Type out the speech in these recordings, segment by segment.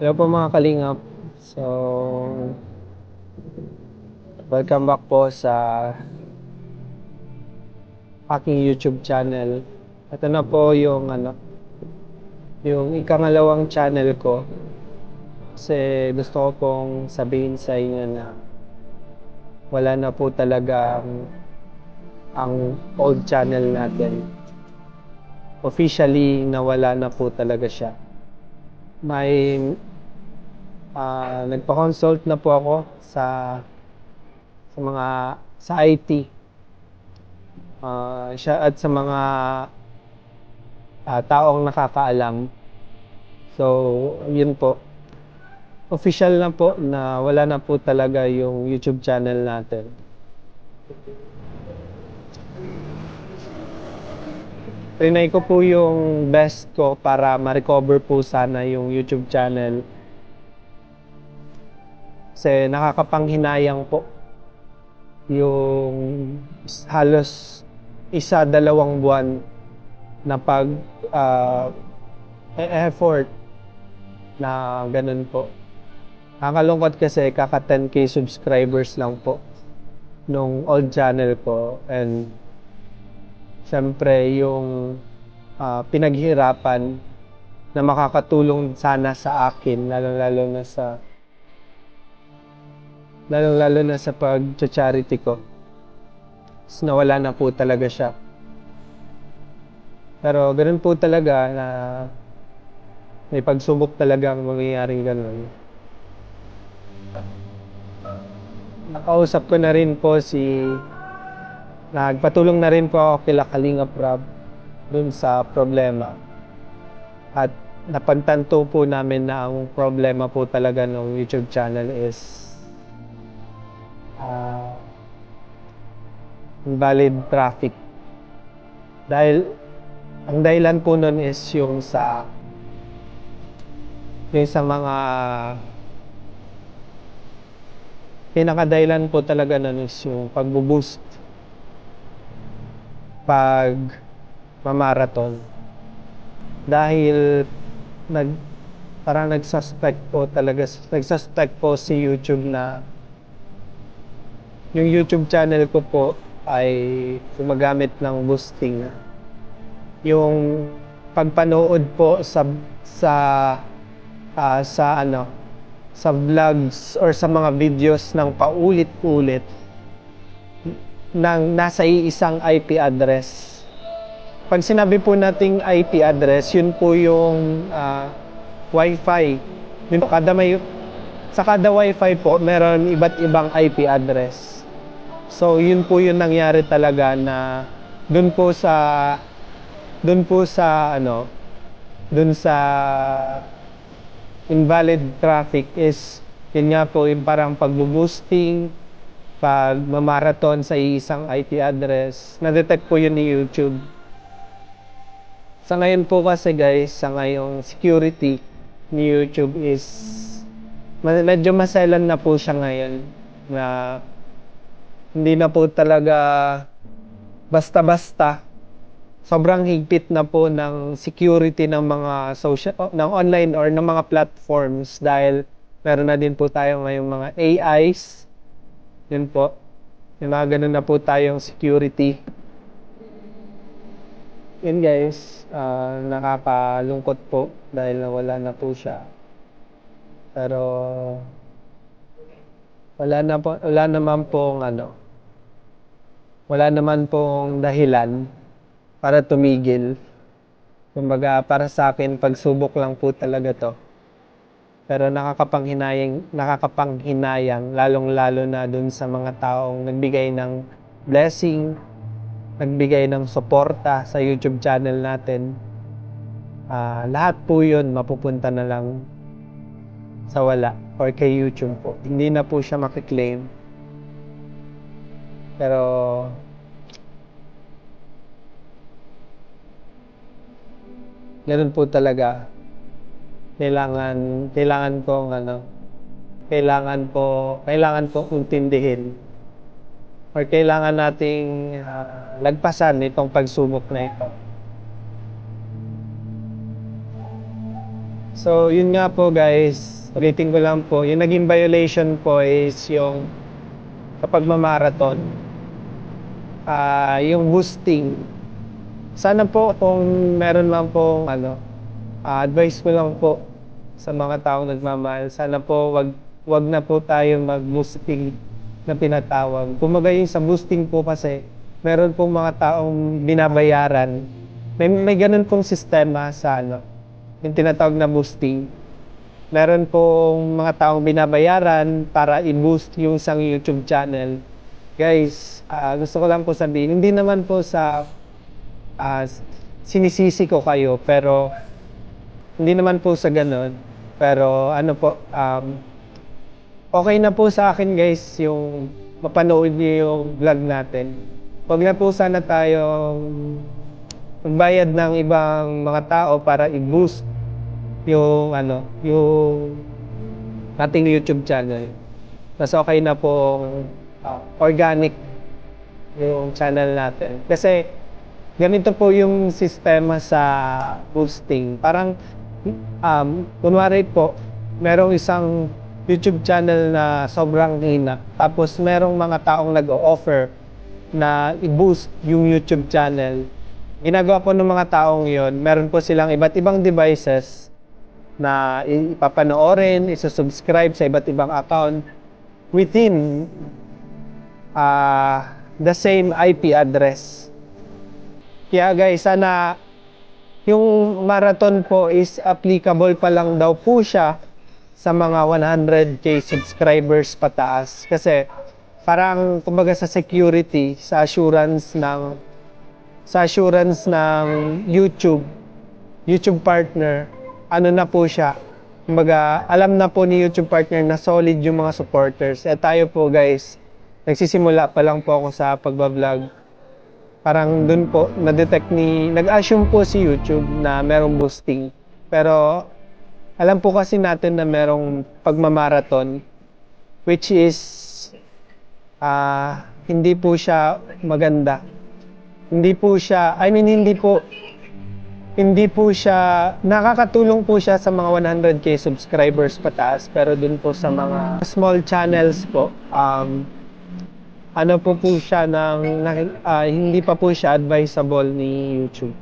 Hello po mga kalingap. So, welcome back po sa aking YouTube channel. Ito na po yung ikangalawang channel ko. Kasi gusto ko pong sabihin sa inyo na wala na po talaga ang old channel natin. Officially, nawala na po talaga siya. May nagpa-consult na po ako sa IT. Siya at sa mga taong nakakaalam. So, yun po. Official na po na wala na po talaga yung YouTube channel natin. Trinay ko po yung best ko para ma-recover po sana yung YouTube channel. Kasi nakakapanghinayang po yung halos 1-2 buwan na effort na ganun po. Nakakalungkot kasi kaka 10K subscribers lang po nung old channel ko, and syempre yung pinaghirapan na makakatulong sana sa akin lalo na sa pag-charity ko. So, nawala na po talaga siya. Pero ganoon po talaga na may pagsubok talagang mangyayaring gano'n. Nakausap ko na rin po nagpatulong na rin po ako kila Kalingap Rob dun sa problema. At napagtanto po namin na ang problema po talaga ng YouTube channel is invalid traffic. Dahil ang dahilan po nun is yung sa mga pinakadahilan po talaga nun is yung pag-boost pag mamarathon. Dahil nagsuspect po si YouTube na yung YouTube channel ko po ay gumagamit ng boosting. Yung pagpanood po sa vlogs or sa mga videos ng paulit-ulit ng nasa isang IP address. Pag sinabi po nating IP address, yun po yung Wi-Fi. Sa kada Wi-Fi po, meron iba't ibang IP address. So, yun po yung nangyari talaga na dun sa invalid traffic is yun nga po yung parang pag-boosting, pag-marathon sa isang IP address. Na-detect po yun ni YouTube. Sa ngayon po kasi guys, sa ngayong security ni YouTube is medyo maselan na po siya ngayon, na hindi na po talaga basta-basta. Sobrang higpit na po ng security ng mga ng online or ng mga platforms, dahil meron na din po tayo ngayong mga AIs. Yun po. Yung mga ganun na po tayong security. Yun guys, nakakalungkot po dahil nawala na po siya. Pero wala naman pong dahilan para tumigil. Kumbaga, para sa akin, pagsubok lang po talaga to. Pero nakakapanghinayang lalong-lalo na dun sa mga taong nagbigay ng blessing, nagbigay ng suporta sa YouTube channel natin. Lahat po yun mapupunta na lang sa wala or kay YouTube po. Hindi na po siya makiklaim. Pero ganun po talaga. Kailangan pong intindihin or kailangan nating lagpasan itong pagsubok na ito. So, yun nga po guys, ulitin ko lang po, yung naging violation po is yung kapag mamarathon, yung boosting. Sana po kung meron lang po advice ko lang po sa mga taong nagmamahal, sana po wag na po tayo mag-boosting na tinatawag. Kumbaga yung sa boosting po kasi, meron pong mga taong binabayaran. May ganun pong sistema sa yung tinatawag na boosting. Meron pong mga taong binabayaran para i-boost yung isang YouTube channel. Guys, gusto ko lang po sabihin, hindi naman po sa sinisisi ko kayo, pero hindi naman po sa ganun. Pero ano po, okay na po sa akin guys yung mapanood niyo yung vlog natin. Huwag na po sana tayong magbayad ng ibang mga tao para i-boost yung yung ating YouTube channel. Mas okay na po organic yung channel natin. Kasi ganito po yung sistema sa boosting. Parang kunwari po, merong isang YouTube channel na sobrang hina. Tapos merong mga taong nag-o-offer na i-boost yung YouTube channel. Ginagawa po ng mga taong yon, meron po silang iba't ibang devices na ipapanoorin, isusubscribe sa iba't ibang account within the same IP address. Kaya guys, sana yung marathon po is applicable pa lang daw po siya sa mga 100k subscribers pataas. Kasi parang kumbaga sa security, sa assurance ng YouTube partner, ano na po siya. Kumbaga, alam na po ni YouTube partner na solid yung mga supporters. At tayo po guys, nagsisimula pa lang po ako sa pagbablog. Parang dun po, nag-assume po si YouTube na merong boosting. Pero, alam po kasi natin na merong pagmamarathon, which is, hindi po siya maganda. Hindi po siya, hindi po siya, nakakatulong po siya sa mga 100k subscribers pataas, pero dun po sa mga small channels po, siya hindi pa po siya advisable ni YouTube.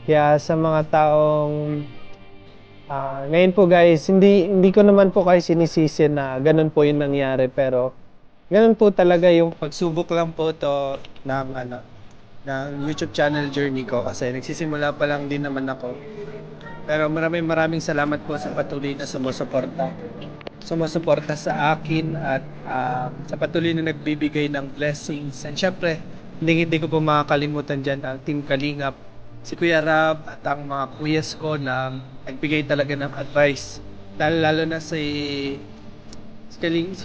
Kaya sa mga taong, ngayon po guys, hindi ko naman po kayo sinisisi na ganun po yung nangyari, pero ganun po talaga yung pagsubok lang po to ng YouTube channel journey ko kasi nagsisimula pa lang din naman ako. Pero maraming salamat po sa patuloy na sumusuporta sa akin at sa patuloy na nagbibigay ng blessings. And syempre, hindi ko po makakalimutan dyan ang Team Kalingap, si Kuya Rab at ang mga kuyas ko na nagbigay talaga ng advice. Lalo na si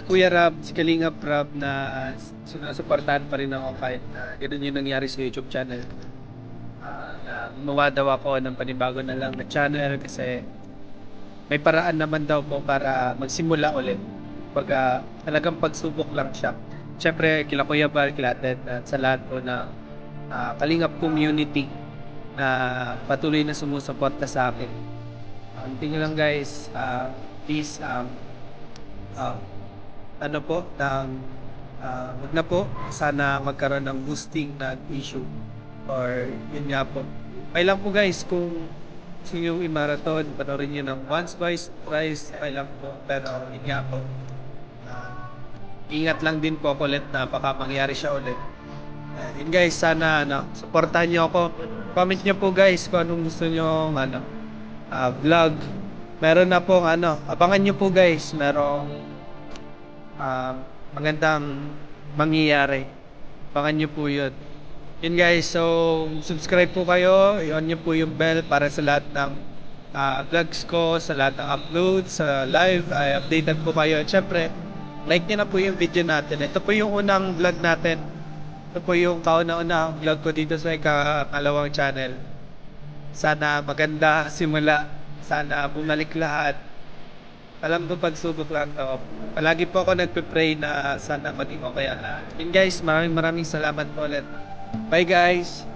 Kuya Rab, si Kalingap Rab na sinusuportahan pa rin ako kahit ganun yung nangyari sa YouTube channel. Gumawa daw ako ng panibago na lang na channel kasi may paraan naman daw po para magsimula ulit. Pag talagang pagsubok lang siya. Siyempre, kila Kuya Bal, kila Ted, at sa lahat po na Kalingap community na patuloy na sumusuporta sa akin. Tingnan lang guys, please, wag na po, sana magkaroon ng boosting na issue or yun nga po. Okay lang po guys, kung gusto nyo i-marathon, panoorin nyo ng once, twice, thrice, okay lang po. Pero yun nga po, ingat lang din po ako ulit na baka mangyari siya ulit. Yun guys, sana supportahan nyo ako. Comment nyo po guys kung anong gusto nyo vlog. Meron na po abangan nyo po guys, merong magandang mangyayari. Abangan nyo po yun. Yun guys, so subscribe po kayo, i-on nyo po yung bell para sa lahat ng vlogs ko, sa lahat ng uploads, sa live, ay updated po kayo. At syempre, like nyo na po yung video natin. Ito po yung unang vlog natin. Ito po yung kauna-unang vlog ko dito sa ikalawang channel. Sana maganda simula. Sana bumalik lahat. Alam ko pagsubok lang to. Palagi po ako nagpe-pray na sana maging okay lahat. Yun guys, maraming salamat po ulit. Bye guys!